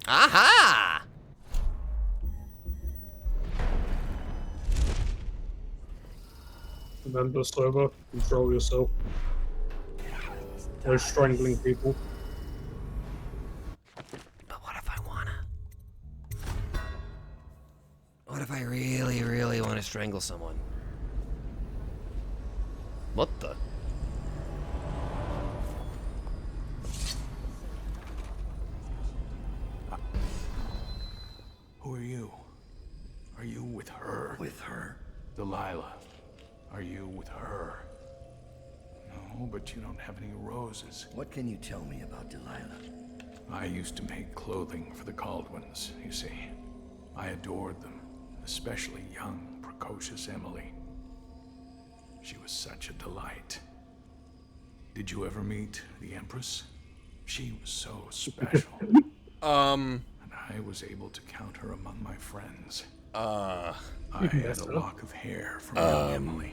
Aha! Remember, Silver, control yourself. We're strangling people. But what if I wanna? What if I really, really want to strangle someone? What the? Who are you? Are you with her? With her? Delilah, are you with her? No, but you don't have any roses. What can you tell me about Delilah? I used to make clothing for the Caldwins, you see. I adored them, especially young, precocious Emily. She was such a delight. Did you ever meet the Empress? She was so special. And I was able to count her among my friends. I had a lock of hair from young Emily.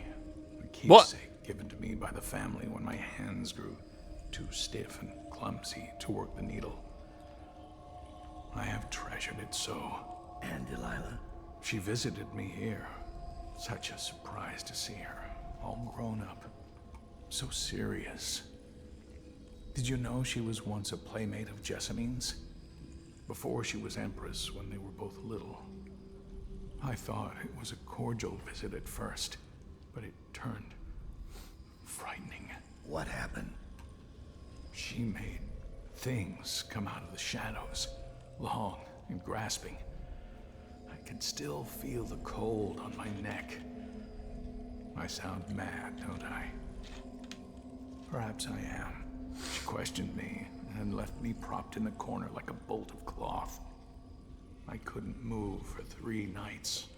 A keepsake given to me by the family when my hands grew too stiff and clumsy to work the needle. I have treasured it so. And Delilah? She visited me here. Such a surprise to see her, all grown up. So serious. Did you know she was once a playmate of Jessamine's? Before she was Empress, when they were both little. I thought it was a cordial visit at first, but it turned frightening. What happened? She made things come out of the shadows, long and grasping. I can still feel the cold on my neck. I sound mad, don't I? Perhaps I am. She questioned me and left me propped in the corner like a bolt of cloth. I couldn't move for 3 nights.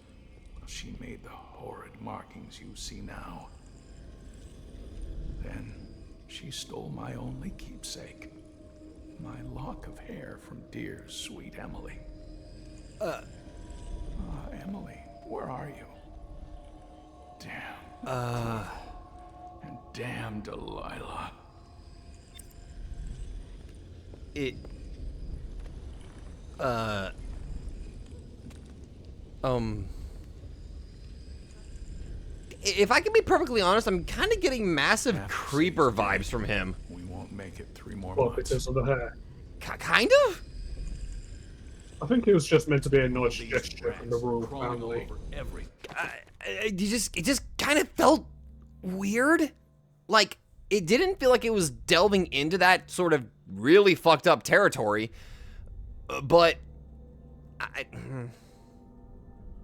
She made the horrid markings you see now. Then she stole my only keepsake, my lock of hair from dear, sweet Emily. Emily, where are you? Damn. And damn Delilah. If I can be perfectly honest, I'm kind of getting massive After creeper she's dead, vibes from him. We won't make it 3 more Well, months. because of the hair. Kind of? I think it was just meant to be a nice These gesture from the rats royal crawling all family. over every It just kind of felt weird. Like, it didn't feel like it was delving into that sort of really fucked up territory. But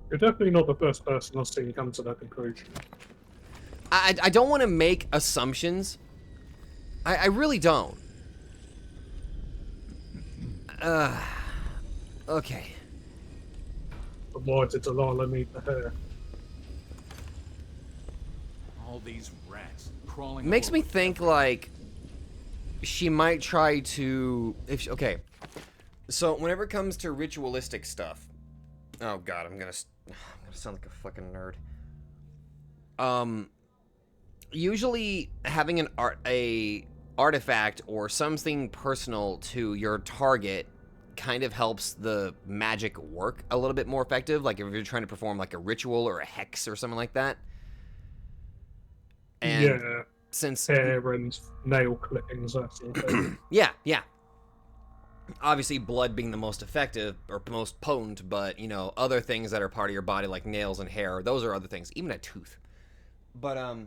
You're definitely not the first person I've seen come to that conclusion. I don't want to make assumptions. I really don't. Okay. But why did Delilah need the hair? all these rats crawling. Makes all me over think every- like she might try to okay. So whenever it comes to ritualistic stuff, oh god, I'm gonna sound like a fucking nerd. Usually having an artifact or something personal to your target kind of helps the magic work a little bit more effective. Like if you're trying to perform like a ritual or a hex or something like that. And yeah, since hair and nail clippings, that sort of thing. yeah. Obviously, blood being the most effective or most potent, but you know, other things that are part of your body like nails and hair, those are other things. Even a tooth. But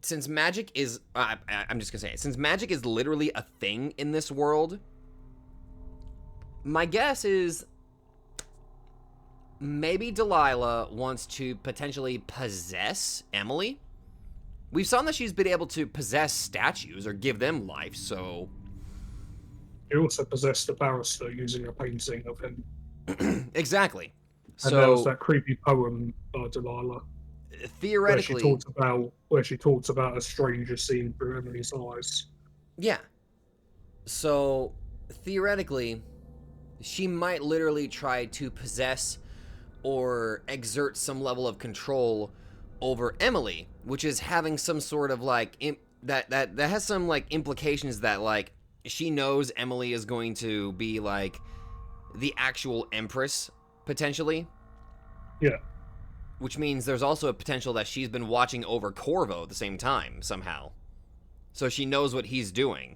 since magic is, I'm just gonna say it. Since magic is literally a thing in this world, my guess is maybe Delilah wants to potentially possess Emily. We've seen that she's been able to possess statues or give them life, so... He also possessed a barrister using a painting of him. Exactly. And there was So, that creepy poem by Delilah, theoretically... where she talks about a stranger seen through Emily's eyes. Yeah. So, theoretically, she might literally try to possess or exert some level of control over Emily, which is having some sort of like that has some like implications that like she knows Emily is going to be like the actual Empress potentially. Yeah. Which means there's also a potential that she's been watching over Corvo at the same time somehow. So she knows what he's doing.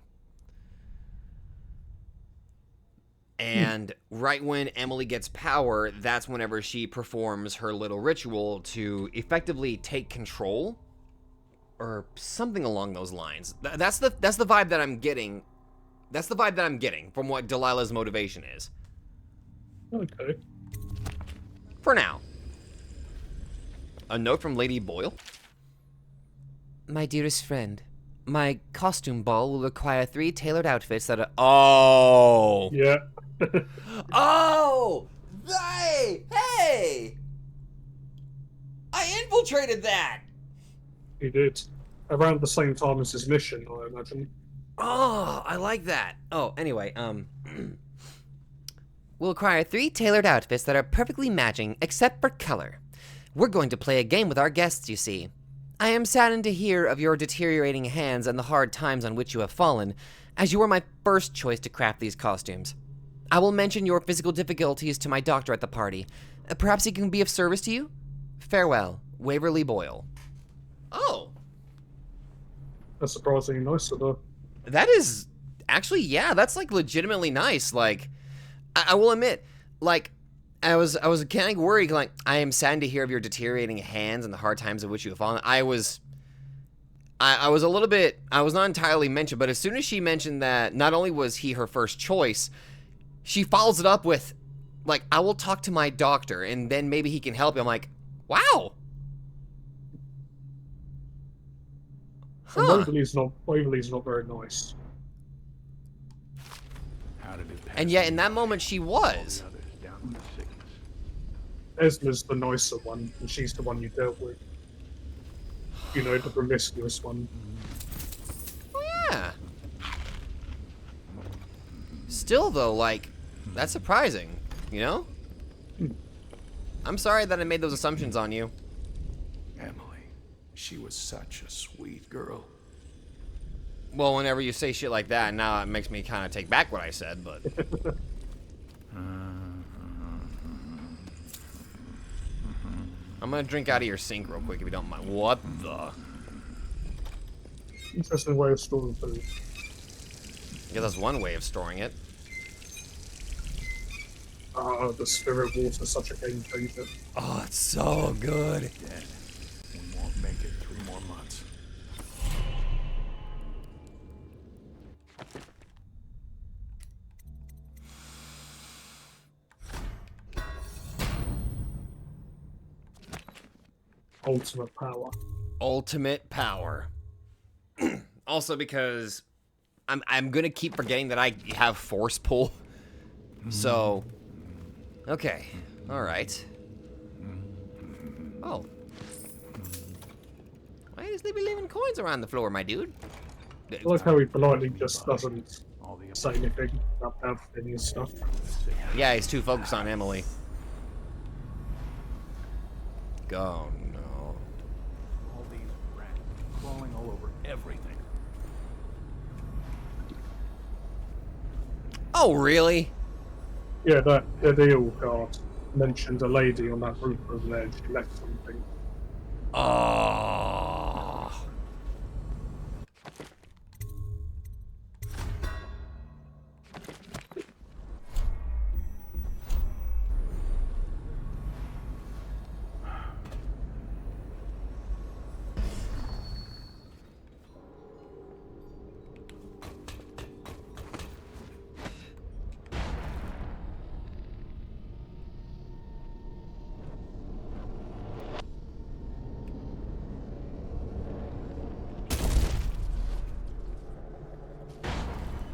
And right when Emily gets power, that's whenever she performs her little ritual to effectively take control, or something along those lines. That's the vibe that I'm getting. That's the vibe that I'm getting from what Delilah's motivation is. Okay. For now. A note from Lady Boyle. My dearest friend, my costume ball will require 3 tailored outfits that are... Oh! Yeah. Oh! Hey! I infiltrated that! He did. Around the same time as his mission, I imagine. Oh, I like that. Oh, anyway, we'll require 3 tailored outfits that are perfectly matching, except for color. We're going to play a game with our guests, you see. I am saddened to hear of your deteriorating hands and the hard times on which you have fallen, as you were my first choice to craft these costumes. I will mention your physical difficulties to my doctor at the party. Perhaps he can be of service to you? Farewell, Waverly Boyle. Oh. That's surprisingly nice of her. That is... Actually, yeah, that's, like, legitimately nice. Like, I will admit, like, I was kind of worried, like, I am saddened to hear of your deteriorating hands and the hard times of which you have fallen. I was a little bit... I was not entirely mentioned, but as soon as she mentioned that not only was he her first choice, she follows it up with, like, I will talk to my doctor, and then maybe he can help you. I'm like, wow! And Huh. Waverly's not very nice. How did it pass And yet, in that moment, she was. the others down with sickness? Esma's the nicer one, and she's the one you dealt with. You know, the promiscuous one. Yeah. Still, though, like, that's surprising, you know? I'm sorry that I made those assumptions on you. Emily, she was such a sweet girl. Well, whenever you say shit like that, now it makes me kind of take back what I said, but... I'm gonna drink out of your sink real quick if you don't mind. What the? Interesting way of storing food. I guess that's one way of storing it. The spirit water is such a game changer. Oh, it's so good. Dead. We won't make it 3 more months. Ultimate power. Ultimate power. Also because I'm gonna keep forgetting that I have force pull. So, okay, all right. Oh, why is they be leaving coins around the floor, my dude? I like how he politely just doesn't All the say anything about any of his stuff. Yeah, he's too focused on Emily. Oh no. all these rats crawling all over everything. Oh really? Yeah, that deal card mentioned a lady on that roof over there. She left something. Oh.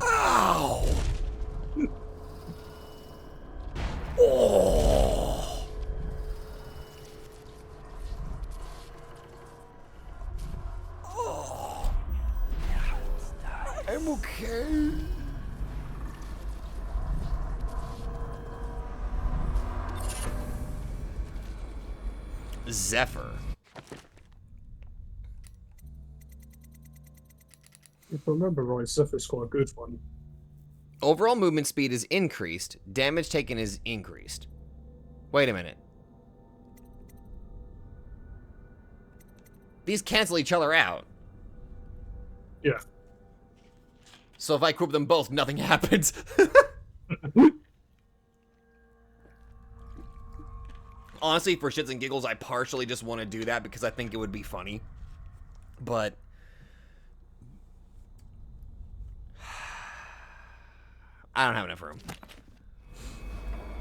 Ow! Oh! Oh! I'm okay. Zephyr. If I remember right, Zephyr's quite a good one. Overall movement speed is increased. Damage taken is increased. Wait a minute. These cancel each other out. Yeah. So if I group them both, nothing happens. Honestly, for shits and giggles, I partially just want to do that because I think it would be funny. But I don't have enough room.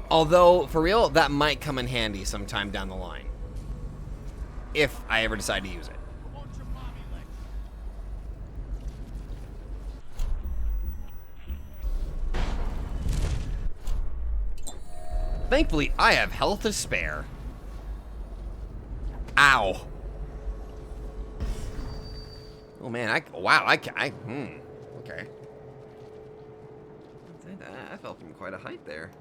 Although, for real, that might come in handy sometime down the line. If I ever decide to use it. Thankfully, I have health to spare. Ow. Oh man, okay. I fell from quite a height there.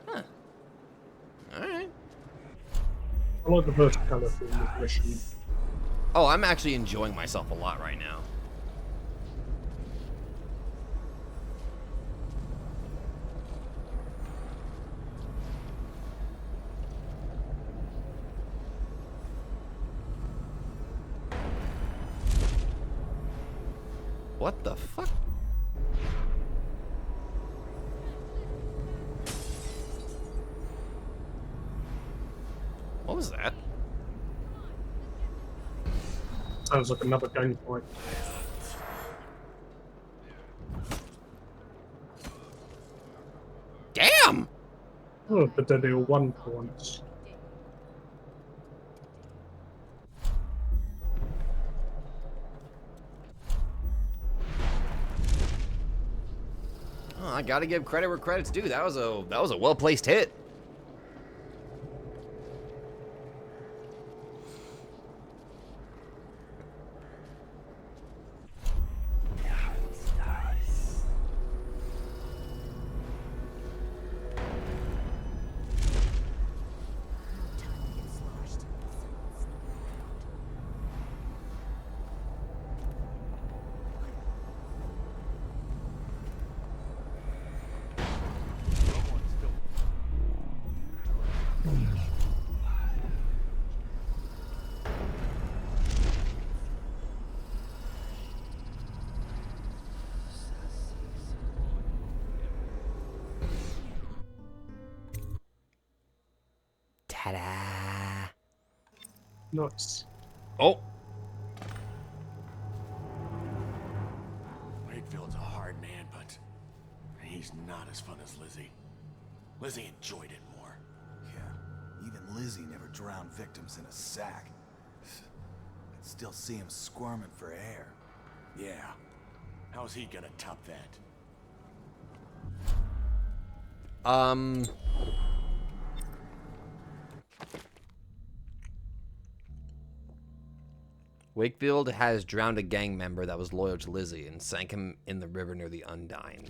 Huh. Alright. I like the verticality in this mission. Oh, I'm actually enjoying myself a lot right now. What the fuck? What was that? Sounds like another game fight. Damn! Oh, but then they all won for once. Oh, I gotta give credit where credit's due. That was a well-placed hit. Ta-da! Nice. Oh! Wakefield's a hard man, but he's not as fun as Lizzie. Lizzie enjoyed it more. Yeah, even Lizzie never drowned victims in a sack. I'd still see him squirming for air. Yeah. How's he gonna top that? Wakefield has drowned a gang member that was loyal to Lizzie and sank him in the river near the Undine.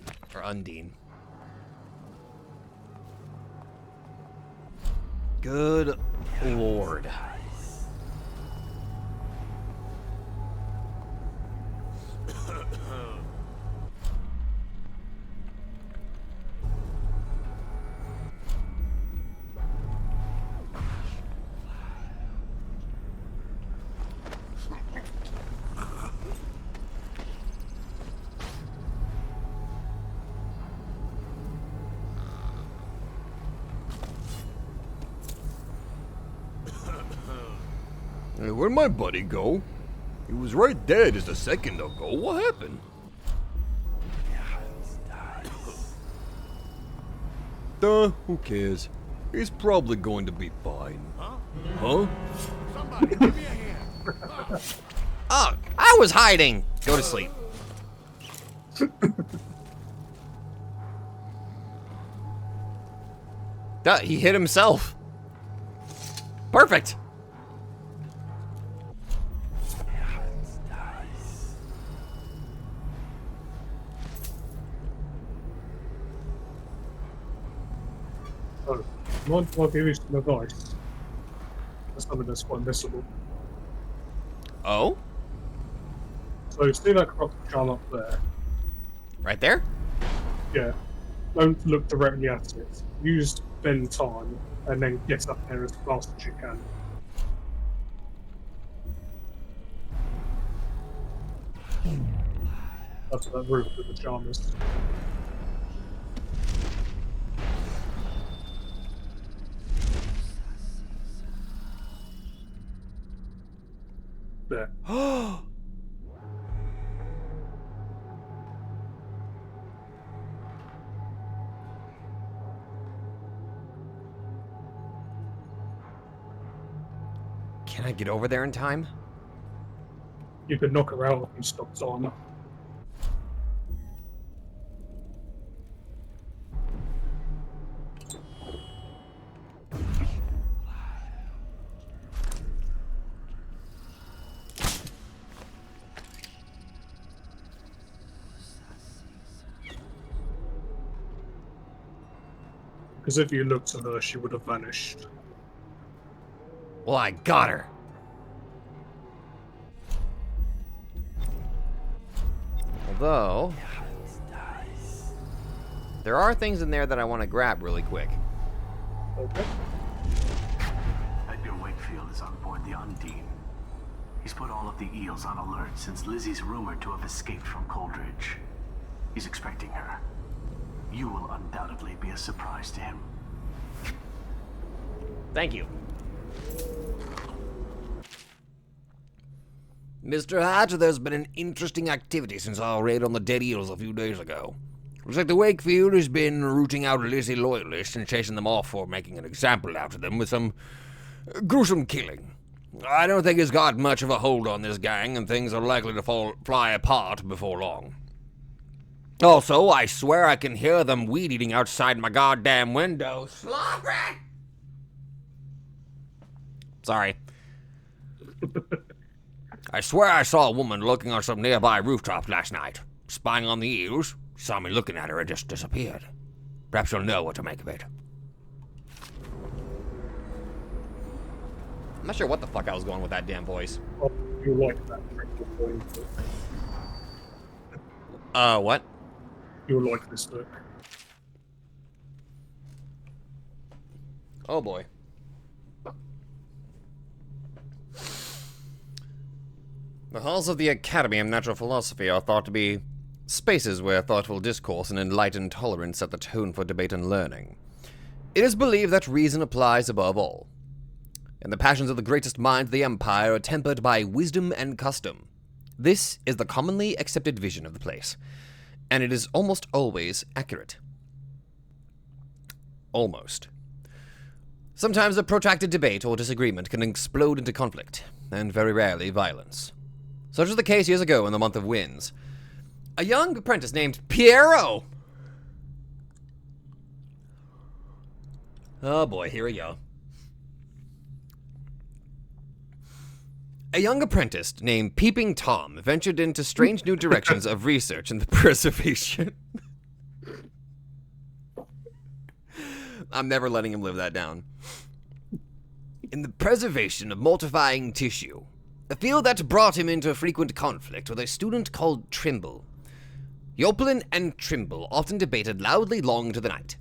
Good lord. Hey, where'd my buddy go? He was right there just a second ago. What happened? Who cares? He's probably going to be fine. Huh? Somebody give me a hand. Oh, I was hiding! Go to sleep. Duh, he hit himself. Perfect. Oh, mind if I give you some advice? That's something that's quite missable. Oh? So see that crop charm up there? Right there? Yeah. Don't look directly at it. Use bend time, and then get up there as fast as you can. That's that roof with the pajamas. There. Can I get over there in time? You could knock her out if you stopped on. Because if you looked at her, she would have vanished. Well, I got her. Although, there are things in there that I want to grab really quick. Okay. Edgar Wakefield is on board the Undine. He's put all of the eels on alert since Lizzie's rumored to have escaped from Coldridge. He's expecting her. You will undoubtedly be a surprise to him. Thank you. Mr. Hatch, there's been an interesting activity since our raid on the dead eels a few days ago. Looks like the Wakefield has been rooting out Lizzie loyalists and chasing them off for making an example out of them with some gruesome killing. I don't think it's got much of a hold on this gang, and things are likely to fly apart before long. Also, I swear I can hear them weed-eating outside my goddamn window. Slobbering! Sorry. I swear I saw a woman looking on some nearby rooftop last night, spying on the eels. She saw me looking at her and just disappeared. Perhaps you'll know what to make of it. I'm not sure what the fuck I was going with that damn voice. Oh, you like that triple point. What? You'll like this look. Oh boy. The halls of the Academy of Natural Philosophy are thought to be spaces where thoughtful discourse and enlightened tolerance set the tone for debate and learning. It is believed that reason applies above all, and the passions of the greatest minds of the Empire are tempered by wisdom and custom. This is the commonly accepted vision of the place, and it is almost always accurate. Almost. Sometimes a protracted debate or disagreement can explode into conflict, and very rarely violence. Such was the case years ago in the month of Winds. A young apprentice named Piero! Oh boy, here we go. A young apprentice named Peeping Tom ventured into strange new directions of research and the preservation. I'm never letting him live that down. In the preservation of mortifying tissue, a field that brought him into frequent conflict with a student called Trimble. Yoplin and Trimble often debated loudly long into the night,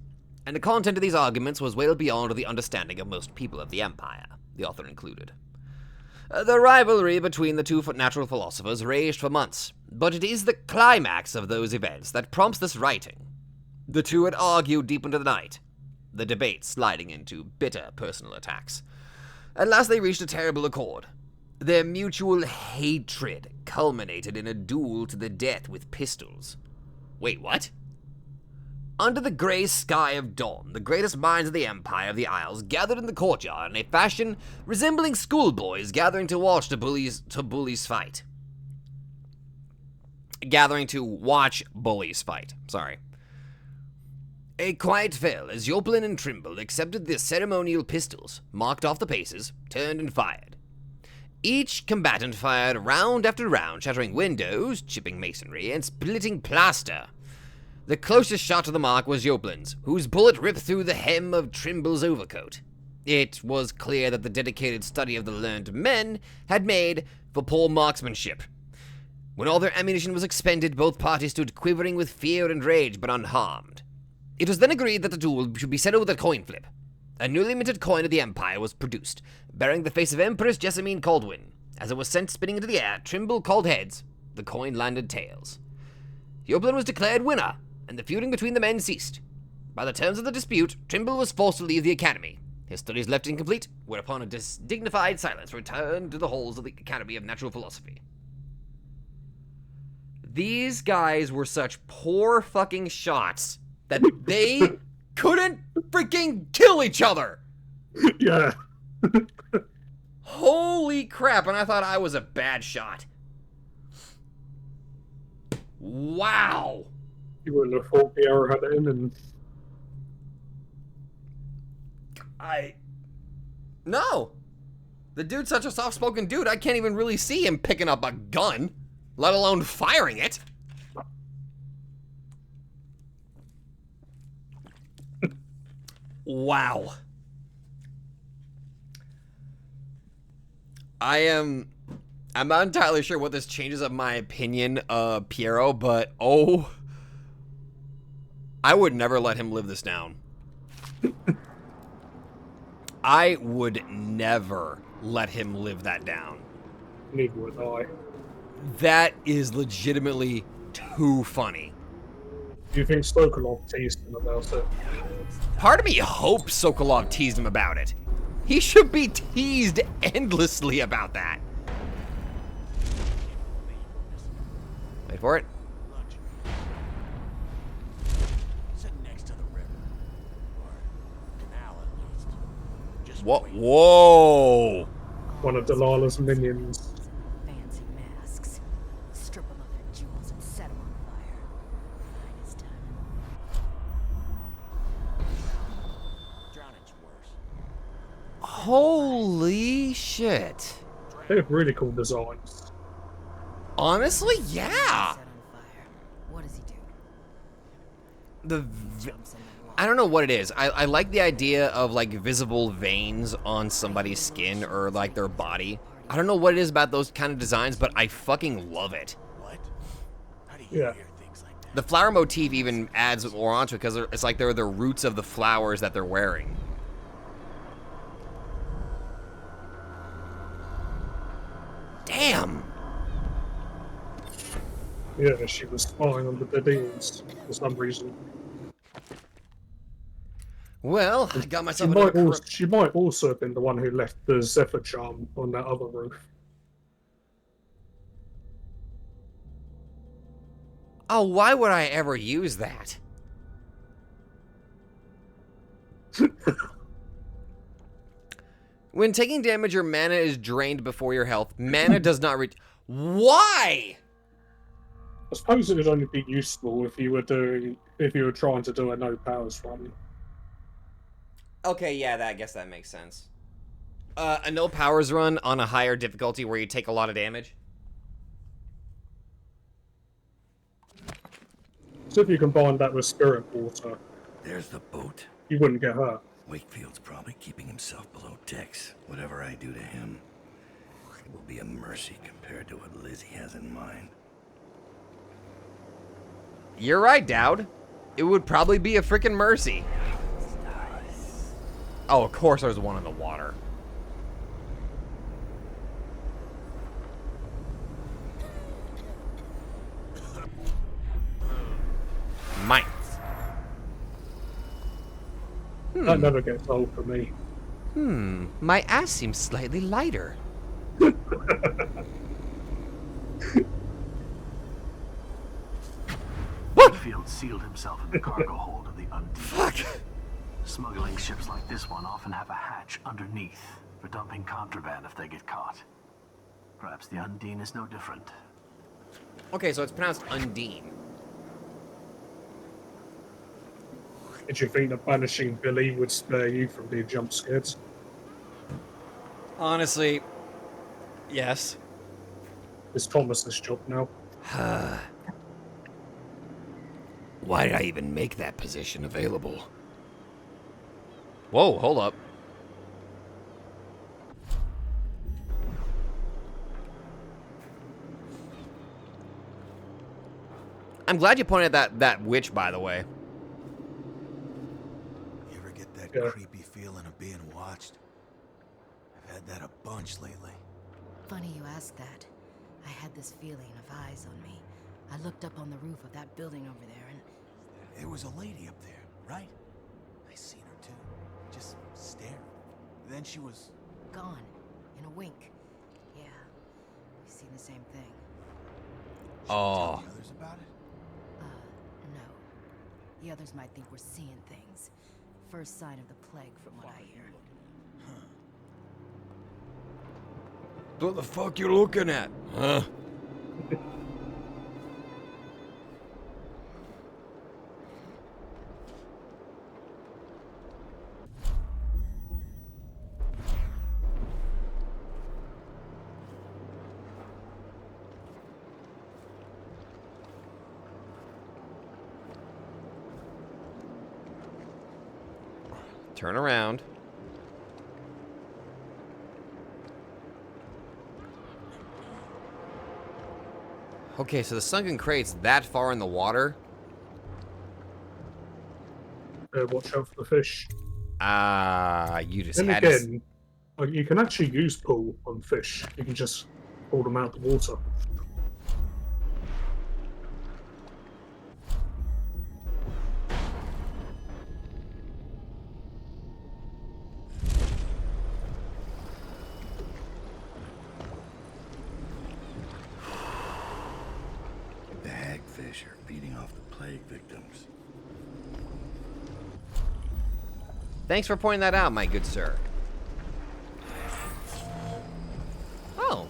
and the content of these arguments was well beyond the understanding of most people of the Empire, the author included. The rivalry between the two natural philosophers raged for months, but it is the climax of those events that prompts this writing. The two had argued deep into the night, the debate sliding into bitter personal attacks. At last they reached a terrible accord. Their mutual hatred culminated in a duel to the death with pistols. Wait, what? Under the grey sky of dawn, the greatest minds of the Empire of the Isles gathered in the courtyard in a fashion resembling schoolboys gathering to watch bullies fight. Sorry. A quiet fell as Yoplin and Trimble accepted the ceremonial pistols, marked off the paces, turned and fired. Each combatant fired round after round, shattering windows, chipping masonry, and splitting plaster. The closest shot to the mark was Yoplin's, whose bullet ripped through the hem of Trimble's overcoat. It was clear that the dedicated study of the learned men had made for poor marksmanship. When all their ammunition was expended, both parties stood quivering with fear and rage, but unharmed. It was then agreed that the duel should be settled with a coin flip. A newly minted coin of the Empire was produced, bearing the face of Empress Jessamine Caldwin. As it was sent spinning into the air, Trimble called heads. The coin landed tails. Yoblin was declared winner, and the feuding between the men ceased. By the terms of the dispute, Trimble was forced to leave the Academy. His studies left incomplete, whereupon a dignified silence returned to the halls of the Academy of Natural Philosophy. These guys were such poor fucking shots that they couldn't freaking kill each other! Yeah. Holy crap, and I thought I was a bad shot. Wow! You wouldn't have thought the arrow had it in, and No! The dude's such a soft-spoken dude, I can't even really see him picking up a gun, let alone firing it. Wow. I'm not entirely sure what this changes of my opinion of Piero, but I would never let him live this down. I would never let him live that down. neither would I. That is legitimately too funny. Do you think Sokolov teased him about it? Part of me hopes Sokolov teased him about it. He should be teased endlessly about that. Wait for it. Sitting next to the river. Or canal at least. Just Whoa. wait. Whoa. One of Delilah's minions. Fancy masks. Strip them of their jewels and set them on fire. Finest time. Drowning's worse. Holy shit. They have really cool designs. Honestly, yeah. Set on fire. What does he do? Jumps in the water. I don't know what it is. I like the idea of like visible veins on somebody's skin or like their body. I don't know what it is about those kind of designs, but I fucking love it. What? How do you Yeah. hear things like that? The flower motif even adds more onto it because it's like they're the roots of the flowers that they're wearing. Damn. Yeah, she was spying on the Bedouins for some reason. Well, I got She myself might, another also, she might also have been the one who left the Zephyr charm on that other roof. Oh, why would I ever use that? When taking damage, your mana is drained before your health. Mana does not reach. Why? I suppose it would only be useful if you were trying to do a no powers run. Okay, yeah, I guess that makes sense. A no powers run on a higher difficulty where you take a lot of damage. So if you combine that with spirit water, There's the boat. you wouldn't get hurt. Wakefield's probably keeping himself below decks. Whatever I do to him, it will be a mercy compared to what Lizzie has in mind. You're right, Dowd. It would probably be a freaking mercy. Oh, of course there's one in the water. Mine. That never gets old for me. My ass seems slightly lighter. Wakefield sealed himself in the cargo hold of the Undine. Fuck. Smuggling ships like this one often have a hatch underneath for dumping contraband if they get caught. Perhaps the Undine is no different. Okay, so it's pronounced Undine. Did you think that banishing Billy would spare you from being jump scared? Honestly, yes. It's Thomas's job now. Why did I even make that position available? Whoa, hold up. I'm glad you pointed that witch, by the way. You ever get that Yeah. creepy feeling of being watched? I've had that a bunch lately. Funny you ask that. I had this feeling of eyes on me. I looked up on the roof of that building over there and... There was a lady up there, right? I seen her too, just staring. Then she was... gone. In a wink. Yeah. We've seen the same thing. Oh. Tell the others about it? No. The others might think we're seeing things. First sign of the plague from what I hear. What the fuck you looking at? Huh? Turn around. Okay, so the sunken crate's that far in the water. Watch out for the fish. You just Then had to... again, like, you can actually use pull on fish. You can just pull them out of the water. The hagfish are feeding off the plague victims. Thanks for pointing that out, my good sir. Oh.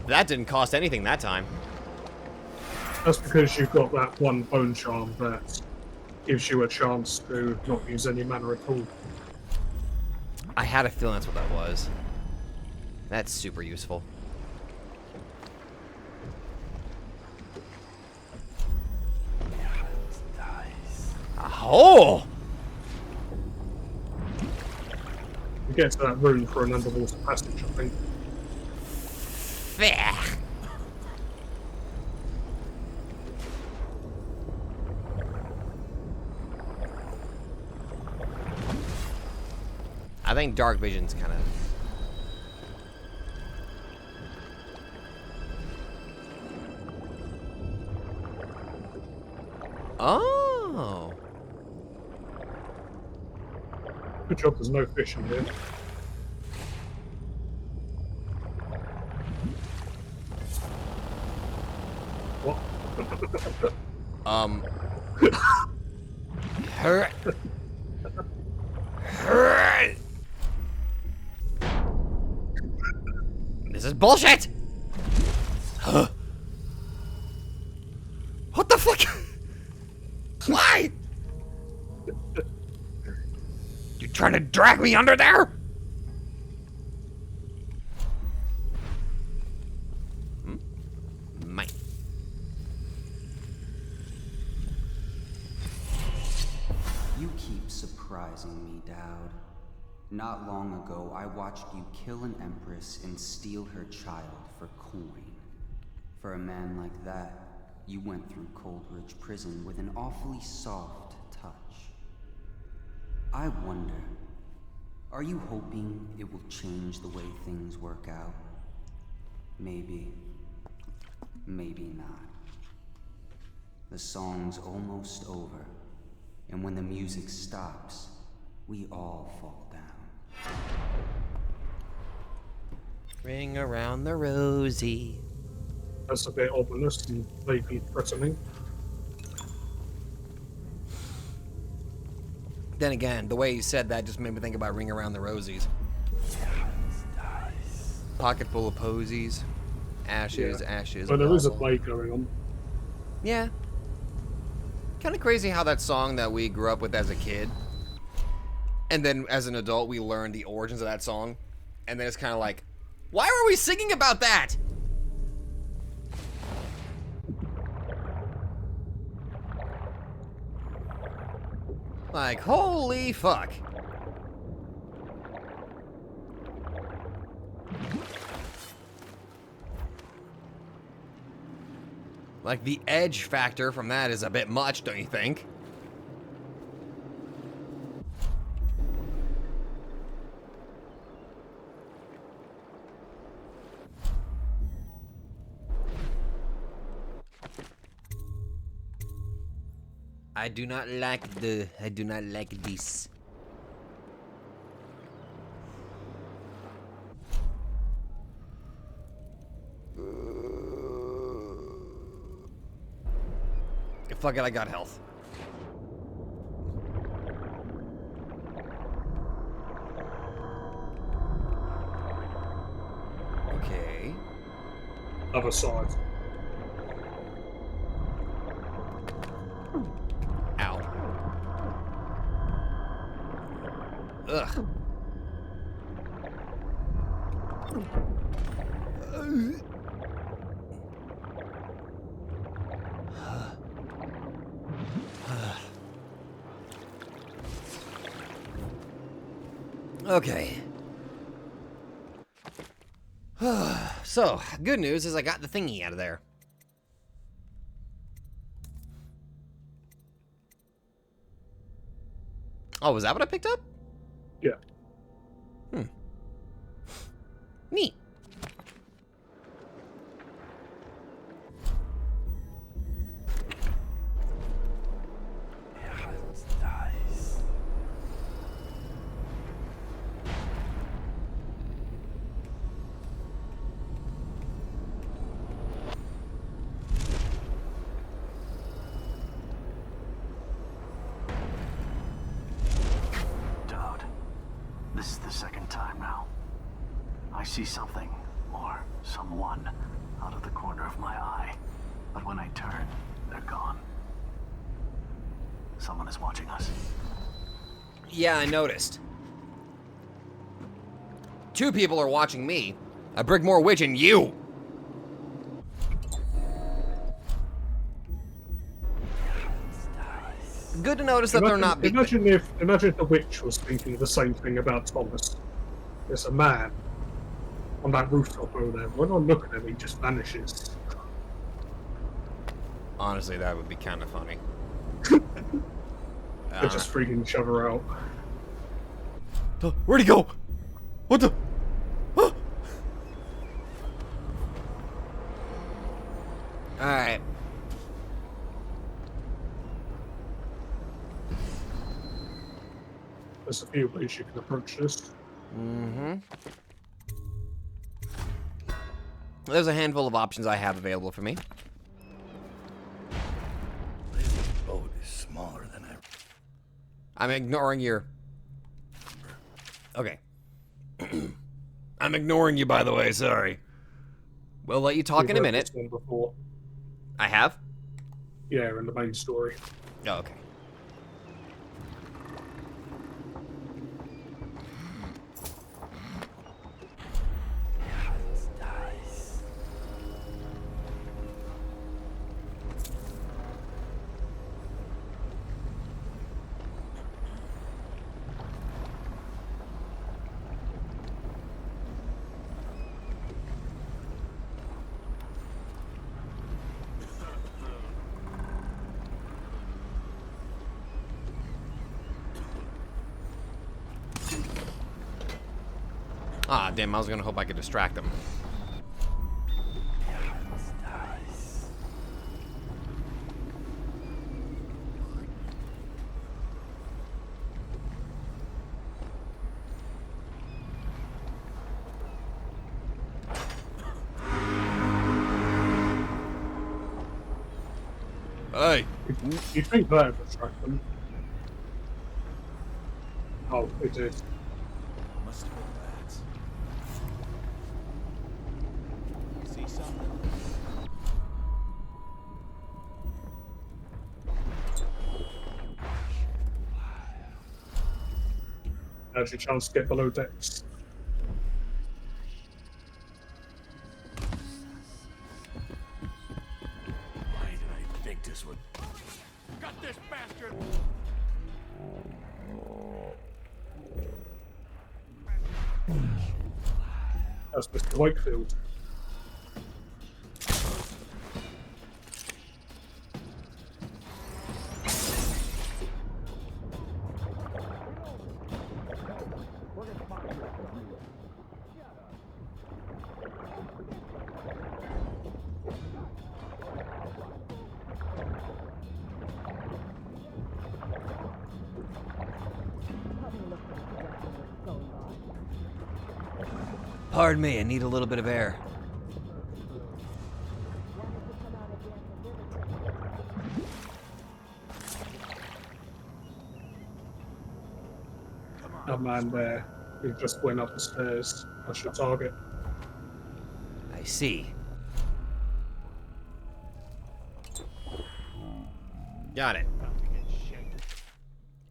That didn't cost anything that time. That's because you've got that one bone charm that gives you a chance to not use any mana at all. I had a feeling that's what that was. That's super useful. Oh! You get to that room for an underwater passage, I think. Fair. I think dark vision's kind of... Oh. Good job there's no fish in here. What? Hurt. Hurt. This is bullshit. Huh. What the fuck? Why? You trying to drag me under there? Mine. You keep surprising me, Dowd. Not long ago, I watched you kill an empress and steal her child for coin. For a man like that, you went through Coldridge Prison with an awfully soft touch. I wonder, are you hoping it will change the way things work out? Maybe. Maybe not. The song's almost over, and when the music stops, we all fall down. Ring around the rosy. That's a bit ominous and maybe threatening. Then again, the way you said that just made me think about Ring Around the Rosies. Pocket full of posies. Ashes, ashes. But there is a blah, play going on. Yeah. Kind of crazy how that song that we grew up with as a kid, and then as an adult we learned the origins of that song, and then it's kind of like, why were we singing about that? Like, holy fuck. Like, the edge factor from that is a bit much, don't you think? I do not like this. Fuck it, I got health. Okay. Other side. Ow. Ugh. Okay. So, good news is I got the thingy out of there. Oh, was that what I picked up? Yeah. Neat. This is the second time now. I see something, or someone, out of the corner of my eye. But when I turn, they're gone. Someone is watching us. Yeah, I noticed. 2 people are watching me. A Brigmore Witch and you! Good to notice that they're not big. Imagine if the witch was thinking the same thing about Thomas. There's a man on that rooftop over there. When I look at him, he just vanishes. Honestly, that would be kind of funny. They're just freaking each other out. Where'd he go? What the? Huh? Alright. There's a few ways you can approach this. There's a handful of options I have available for me. This boat is smaller than I... I'm ignoring your... Okay. I'm ignoring you, by the way, sorry. We'll let you talk in a minute. Before. I have? Yeah, in the main story. Oh, okay. Ah, damn, I was gonna hope I could distract them. Hey! You think that would distract them? Oh, it did. Must have been bats. See something? Now's your chance to get below decks. Why did I think this would... Got this bastard! That's Mr. Wakefield. Pardon me, I need a little bit of air. That man there who just went up the stairs. That's your target. I see. Got it.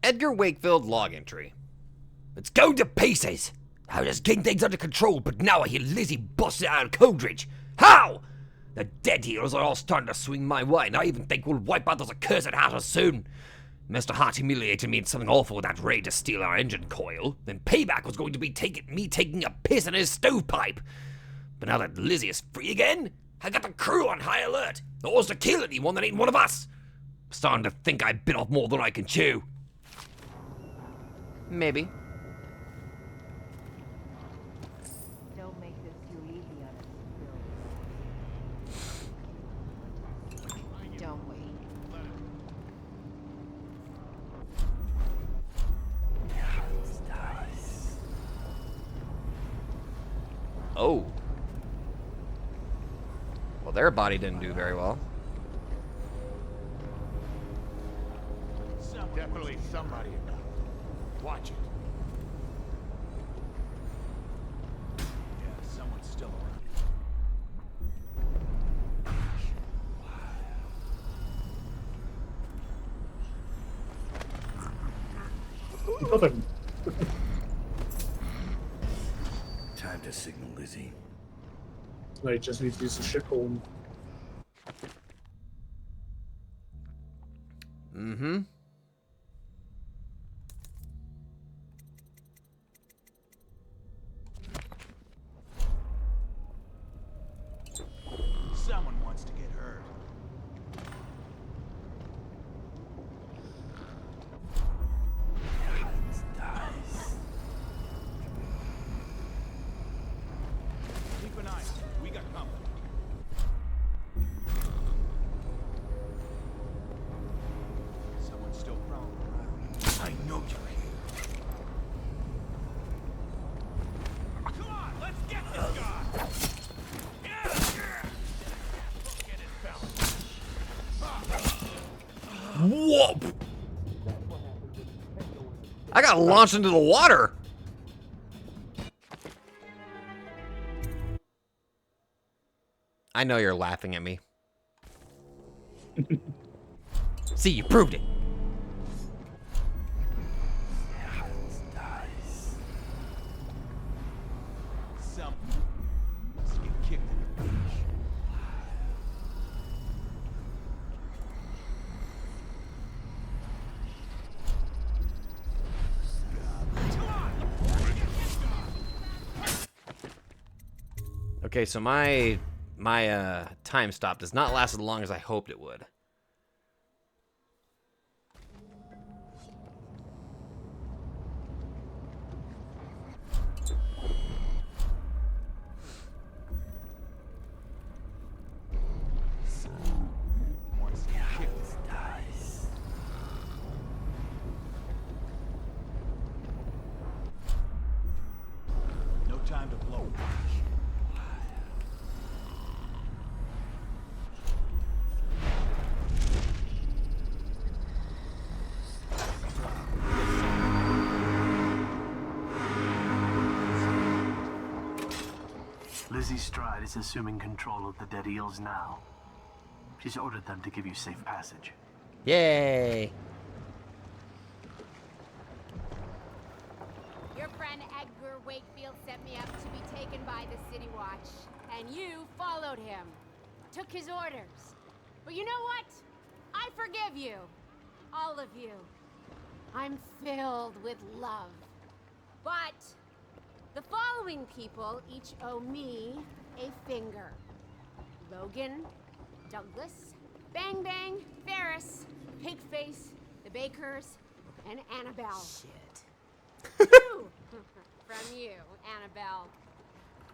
Edgar Wakefield log entry. It's going to pieces. I was getting things under control, but now I hear Lizzie busting out of Coldridge. How? The dead heroes are all starting to swing my way, and I even think we'll wipe out those accursed houses soon. Mr. Hart humiliated me in something awful with that raid to steal our engine coil. Then payback was going to be me taking a piss in his stovepipe. But now that Lizzie is free again, I got the crew on high alert. The orders to kill anyone that ain't one of us. I'm starting to think I bit off more than I can chew. Maybe. Don't make this too easy on us, Bill. Don't we? Oh. Well, their body didn't do very well. Definitely somebody about. Watch it. Yeah, someone's still around. You got him. Time to signal Lizzie. No, he just needs to use the ship horn. Mm-hmm. Someone wants to get hurt. Keep an eye out. We got company. Someone's still prowling around. I know you're here. Come on, let's get this guy. Whoop! I got launched into the water. I know you're laughing at me. See, you proved it. Some must get kicked in the beach. Okay, so my time stop does not last as long as I hoped it would. Wants to get kicked. No time to blow. Lizzie Stride is assuming control of the dead eels now. She's ordered them to give you safe passage. Yay! Your friend Edgar Wakefield sent me up to be taken by the City Watch, and you followed him. Took his orders. But you know what? I forgive you. All of you. I'm filled with love. But the following people each owe me a finger. Logan, Douglas, Bang Bang, Ferris, Pigface, the Bakers, and Annabelle. Shit. You! From you, Annabelle.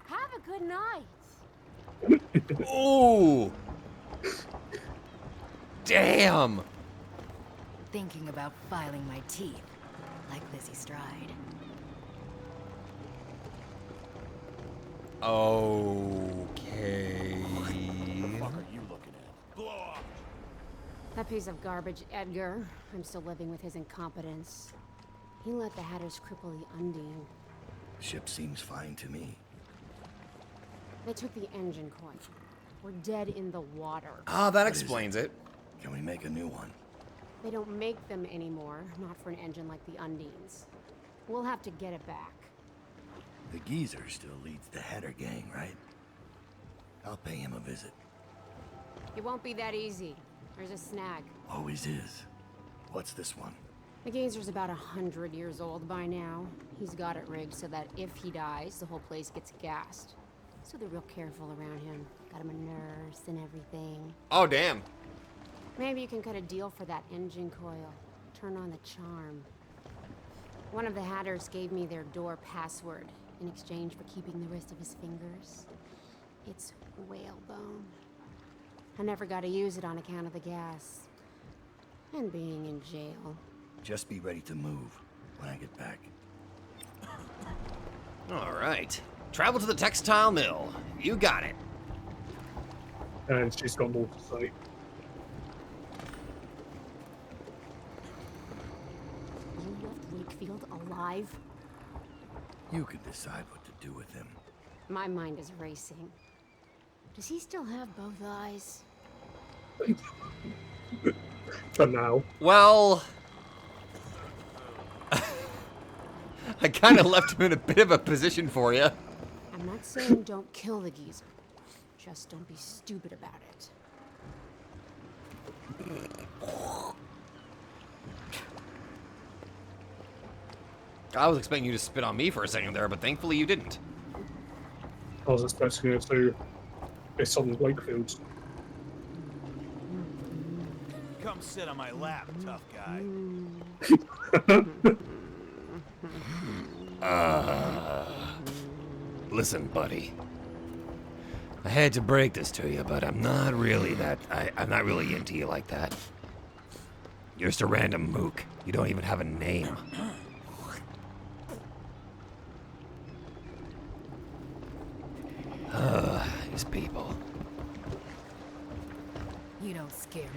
Have a good night. Ooh! Damn! Thinking about filing my teeth, like Lizzie Stride. Okay. What the fuck are you looking at? Blow off! That piece of garbage, Edgar. I'm still living with his incompetence. He let the Hatters cripple the Undine. Ship seems fine to me. They took the engine coil. We're dead in the water. Ah, that explains it. Can we make a new one? They don't make them anymore, not for an engine like the Undine's. We'll have to get it back. The geezer still leads the Hatter gang, right? I'll pay him a visit. It won't be that easy. There's a snag. Always is. What's this one? The geezer's about 100 years old by now. He's got it rigged so that if he dies, the whole place gets gassed. So they're real careful around him. Got him a nurse and everything. Oh, damn. Maybe you can cut a deal for that engine coil. Turn on the charm. One of the Hatters gave me their door password in exchange for keeping the rest of his fingers. It's whalebone. I never got to use it on account of the gas. And being in jail. Just be ready to move when I get back. All right. Travel to the textile mill. You got it. And she's got more to say. You left Wakefield alive? You can decide what to do with him. My mind is racing. Does he still have both eyes? For now. Well, I kind of left him in a bit of a position for you. I'm not saying don't kill the geezer. Just don't be stupid about it. I was expecting you to spit on me for a second there, but thankfully you didn't. I was expecting her to piss on Wakefield. Come sit on my lap, tough guy. Listen, buddy. I had to break this to you, but I'm not really I'm not really into you like that. You're just a random mook. You don't even have a name. These people. You don't scare me.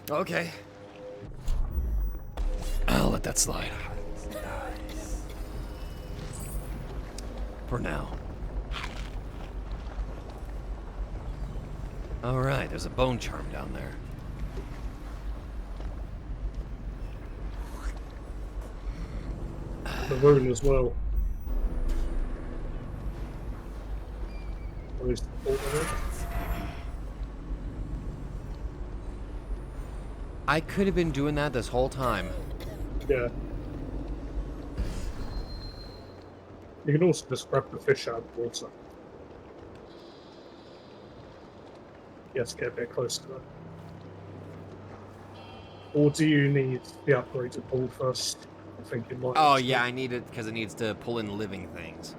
Okay. I'll let that slide. For now. Alright, there's a bone charm down there. The rune as well. At least the thought of it. I could have been doing that this whole time. Yeah. You can also just grab the fish out of the water. Yes, get a bit closer to that. Or do you need the upgraded ball first? I think it might. Oh yeah, I need it because it needs to pull in living things.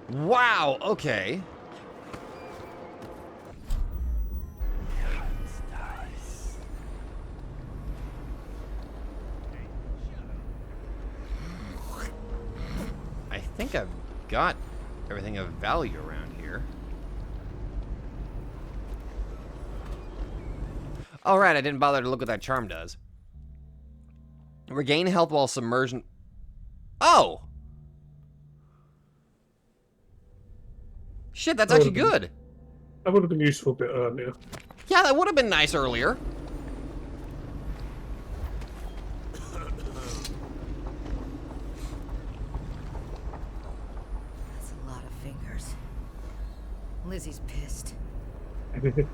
Wow, okay. I think I've got everything of value around here. All right, I didn't bother to look what that charm does. Regain health while submersion. Oh! Shit, that's actually good. That would have been useful a bit earlier. Yeah, that would have been nice earlier. That's a lot of fingers. Lizzie's pissed. Me and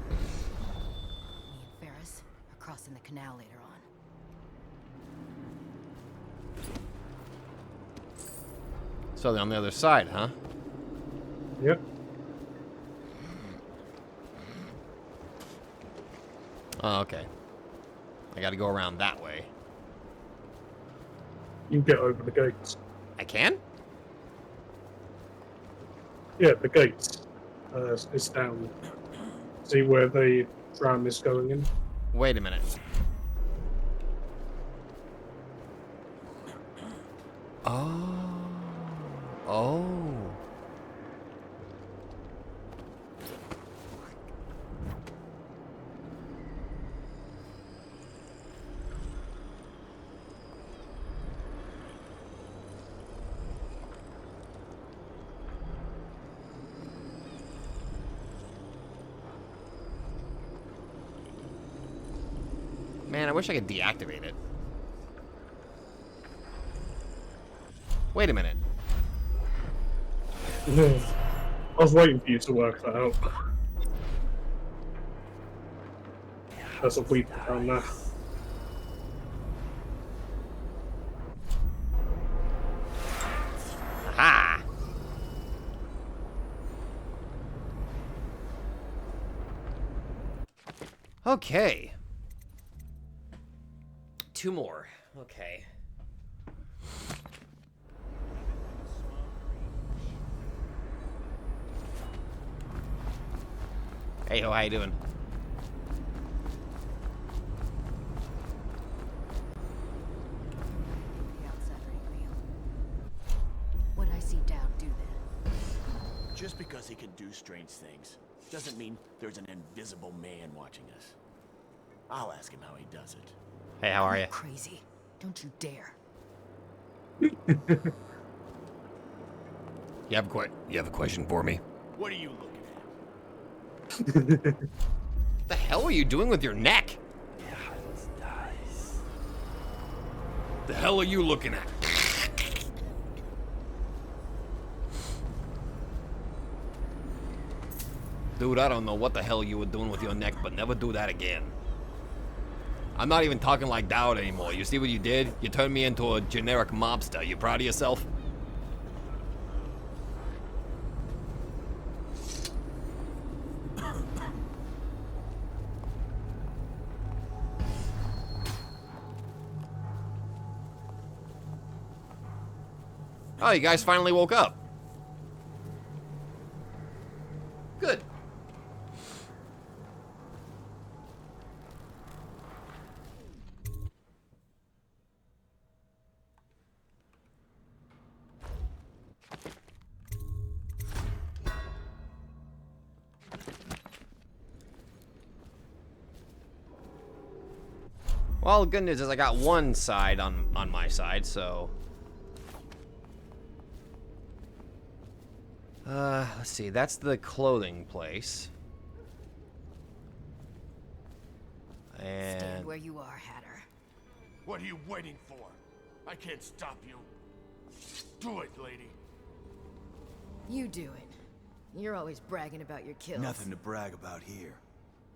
Ferris are crossing the canal later on. So they're on the other side, huh? Yep. Oh, okay. I gotta go around that way. You can get over the gates. I can? Yeah, the gates. It's down. See where the tram is going in. Wait a minute. Oh. Oh. Man, I wish I could deactivate it. Wait a minute. I was waiting for you to work that out. There's a weep down there. Aha! Okay. 2 more. Okay. Hey ho, how you doing? The outside ain't real. What I see Dowd do then. Just because he can do strange things doesn't mean there's an invisible man watching us. I'll ask him how he does it. Hey, how are you? Crazy. Don't you dare. You have a question for me? What are you looking at? What the hell are you doing with your neck? The hell are you looking at? Dude, I don't know what the hell you were doing with your neck, but never do that again. I'm not even talking like Dowd anymore. You see what you did? You turned me into a generic mobster. You proud of yourself? Oh, you guys finally woke up. Good. Well, the good news is I got one side on my side, so... let's see, that's the clothing place. And... Stand where you are, Hatter. What are you waiting for? I can't stop you. Do it, lady. You do it. You're always bragging about your kills. Nothing to brag about here.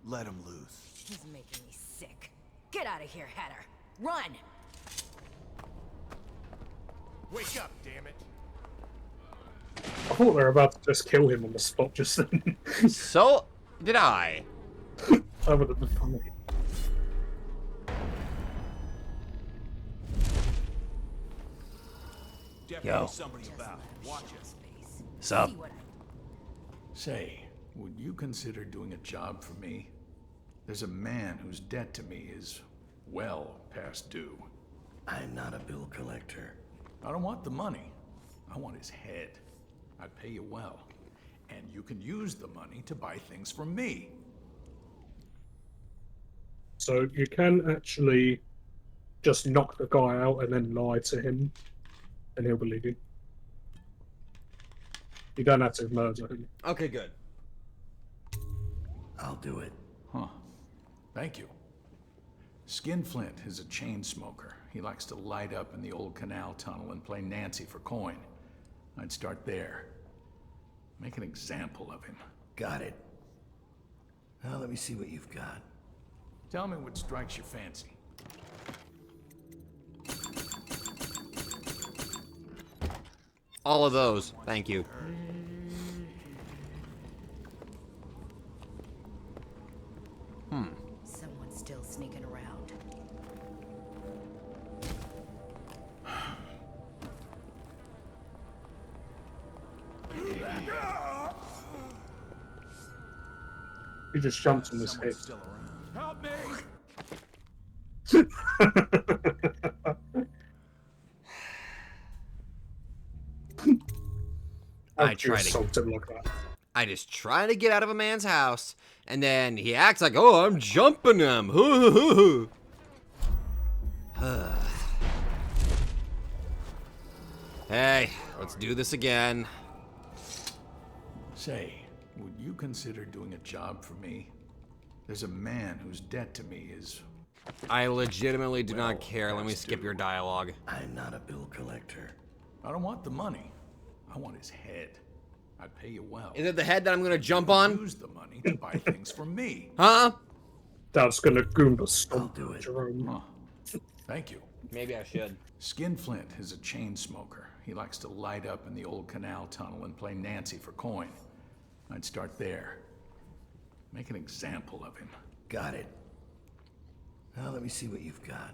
Let him loose. He's making me sick. Get out of here, Hatter. Run! Wake up, damn it. I thought they were about to just kill him on the spot just then. So did I. That would have been funny. Yo. Somebody about. Watch it. Sup? Say, would you consider doing a job for me? There's a man whose debt to me is well past due. I'm not a bill collector. I don't want the money. I want his head. I'd pay you well. And you can use the money to buy things from me. So you can actually just knock the guy out and then lie to him, and he'll believe you. You don't have to murder him. Okay, good. I'll do it. Huh. Thank you. Skinflint is a chain smoker. He likes to light up in the old canal tunnel and play Nancy for coin. I'd start there. Make an example of him. Got it. Now let me see what you've got. Tell me what strikes your fancy. All of those. Thank you. Someone's still sneaking around. He just jumped in his head. Still around. Help me! I try to assault him like that. I just try to get out of a man's house, and then he acts like, oh, I'm jumping him. Hey, let's do this again. Say, would you consider doing a job for me? There's a man whose debt to me is... I legitimately do Well, not care. Let me that's skip due. your dialogue. I'm not a bill collector. I don't want the money. I want his head. I'd pay you well. Is it the head that I'm gonna jump on? Use the money to buy things for me. Huh? Dad's gonna Goomba stomp do it. Jerome. Huh. Thank you. Maybe I should. Skinflint is a chain smoker. He likes to light up in the old canal tunnel and play Nancy for coin. I'd start there. Make an example of him. Got it. Now let me see what you've got.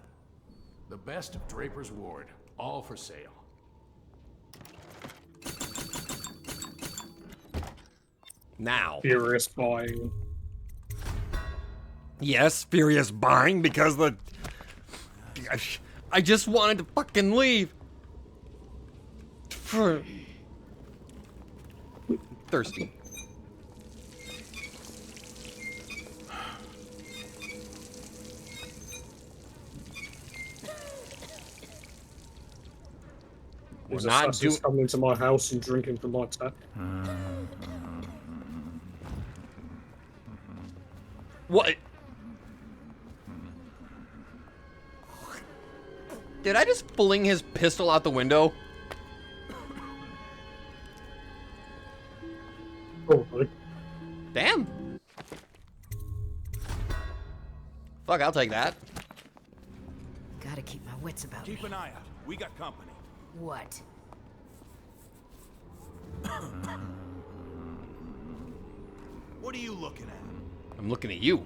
The best of Draper's Ward, all for sale. Now. Furious buying. Yes, furious buying because the... I just wanted to fucking leave. Thirsty. These not assassins do- coming into my house and drinking from my tap. What? Did I just fling his pistol out the window? Probably. Damn. Fuck, I'll take that. Gotta keep my wits about Keep me. an eye out. We got company. What? What are you looking at? I'm looking at you.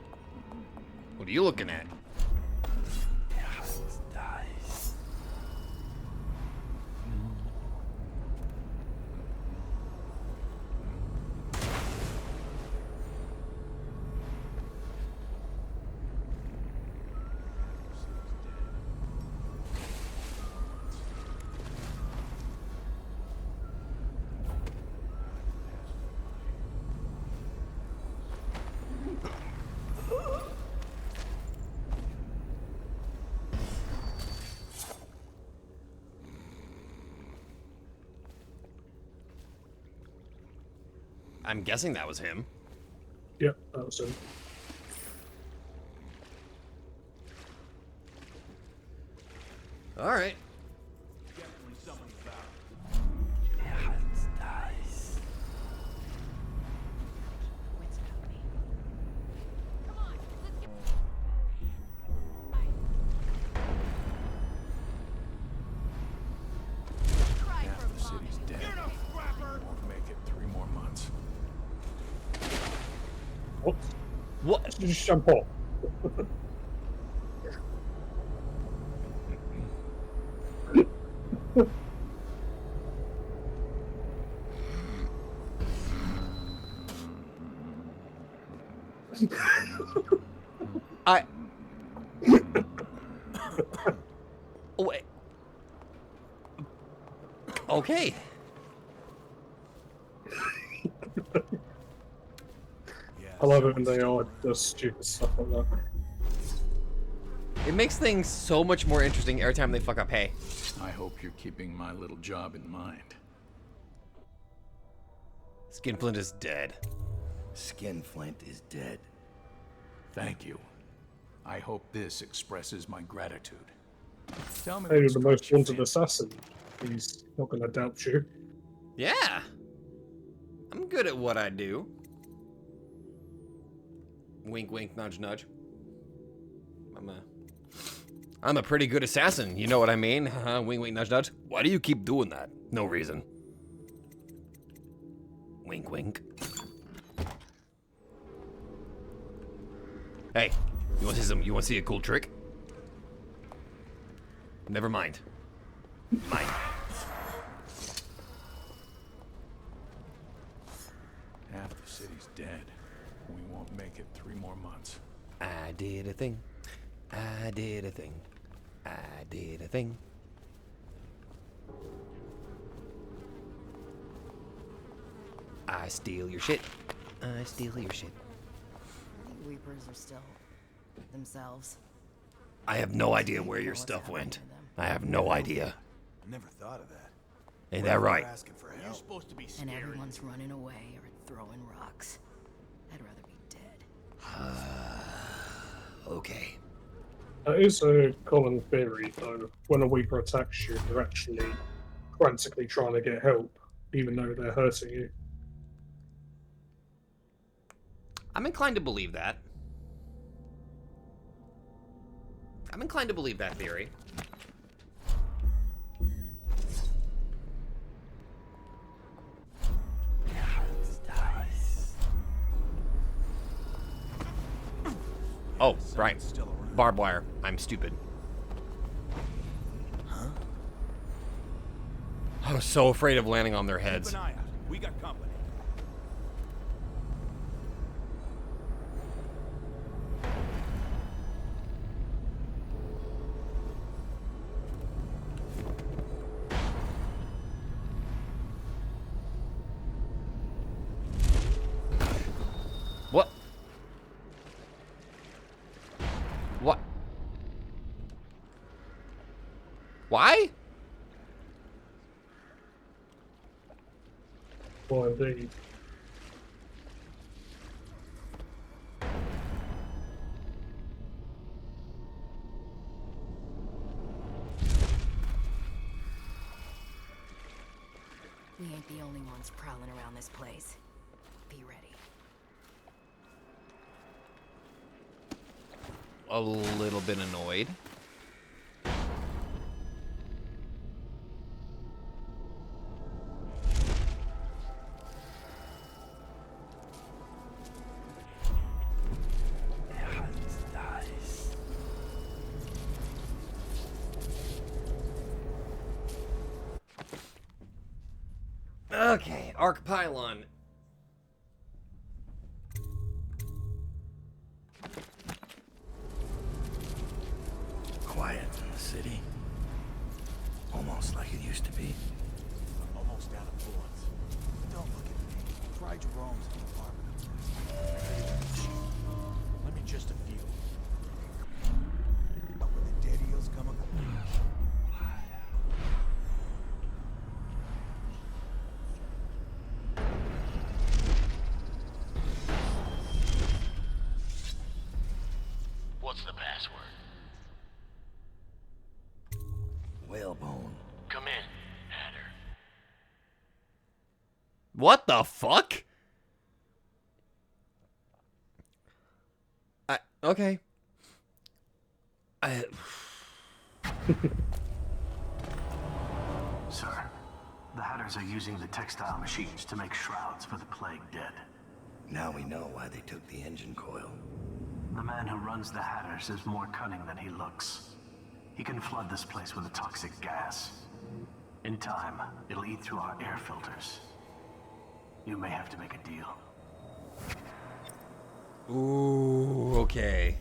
What are you looking at? I'm guessing that was him. Yep, that was him. All right. Definitely someone's about. Wits about me. Come on, let's get... Cry Half for the city's mommy. dead. You're no scrapper! Won't make it 3 more months. What? What? Did you just jump off? I. Wait. Okay. I love it when they are just stupid stuff like that. It makes things so much more interesting every time they fuck up. Hey. I hope you're keeping my little job in mind. Skinflint is dead. Skinflint is dead. Thank you. I hope this expresses my gratitude. Tell me Hey, you're what's the most got you wanted thinking. assassin. He's not gonna doubt you. Yeah. I'm good at what I do. Wink, wink, nudge, nudge. I'm a pretty good assassin. You know what I mean? Wink, wink, nudge, nudge. Why do you keep doing that? No reason. Wink, wink. Hey, you want to see some? You want to see a cool trick? Never mind. Mine. Half the city's dead. We won't make it 3 more months. I did a thing. I did a thing. I did a thing. I steal your shit. I steal your shit. I think Reapers are still themselves. I have no idea where your stuff went. I have no idea. I never thought of that. Ain't that right? Asking for You're help. supposed to be And scary. everyone's running away or throwing rocks. I'd rather be dead. Okay. That is a common theory, though. When a Weeper attacks you, they're actually frantically trying to get help, even though they're hurting you. I'm inclined to believe that. I'm inclined to believe that theory. Oh, right. Barbed wire. I'm stupid. Huh? I was so afraid of landing on their heads. Keep an eye out. We got company. What? What? Why? Well, indeed. We ain't the only ones prowling around this place. Be ready. A little bit annoyed. Okay, Arc Pylon. Quiet in the city. Almost like it used to be. I'm almost out of bullets. Don't look at me. Try Jerome's in the apartment. Let me just a few. But when the dead eels come up. What's the password? Whalebone. Come in, Hatter. What the fuck? Okay. Sir, the Hatters are using the textile machines to make shrouds for the plague dead. Now we know why they took the engine coil. The man who runs the Hatters is more cunning than he looks. He can flood this place with a toxic gas. In time, it'll eat through our air filters. You may have to make a deal. Ooh, okay.